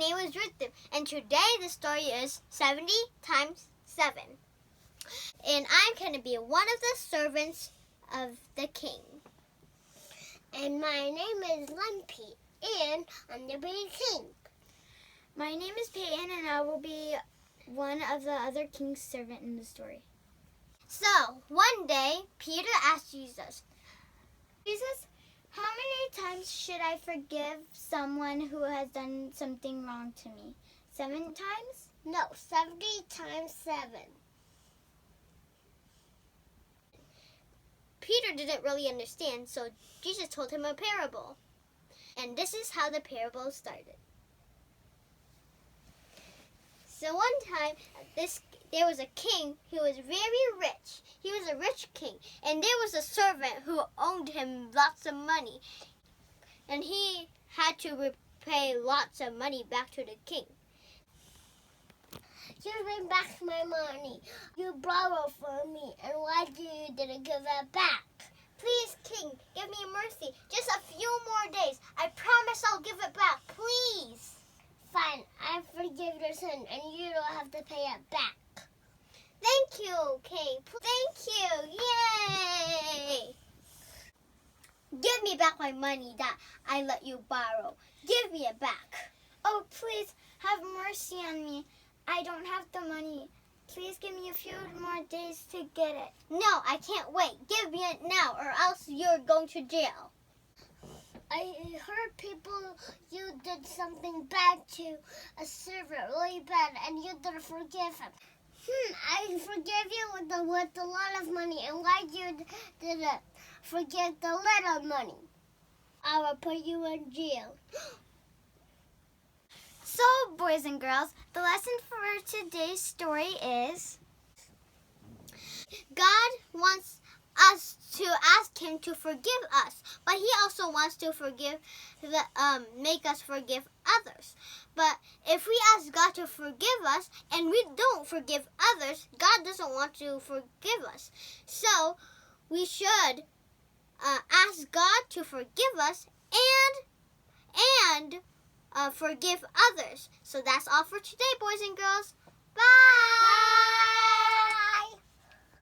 name is Rhythm, and today the story is 70 times 7. And I'm going to be one of the servants of the king. And my name is Lumpy, and I'm the big king. My name is Peyton, and I will be one of the other king's servant in the story. So, one day, Peter asked Jesus, Jesus, how many times should I forgive someone who has done something wrong to me? 7 times? No, 70 times 7. Peter didn't really understand, so Jesus told him a parable. And this is how the parable started. So one time, there was a king who was very rich. He was a rich king. And there was a servant who owed him lots of money. And he had to repay lots of money back to the king. Give me back my money. You borrowed from me, and why didn't give it back? Please, king, give me mercy. Just a few more days. I promise I'll give it back. Please. Fine, I forgive your sin, and you don't have to pay it back. Thank you, king. Thank you. Yay! Give me back my money that I let you borrow. Give me it back. Oh, please, have mercy on me. I don't have the money. Please give me a few more days to get it. No, I can't wait. Give me it now, or else you're going to jail. I heard you did something bad to a servant, really bad, and you didn't forgive him. I forgive you with a lot of money, and why you didn't forgive the little money? I will put you in jail. So, boys and girls, the lesson for today's story is God wants us to ask him to forgive us, but he also wants to make us forgive others. But if we ask God to forgive us and we don't forgive others, God doesn't want to forgive us. So we should ask God to forgive us and forgive others. So that's all for today, boys and girls. Bye!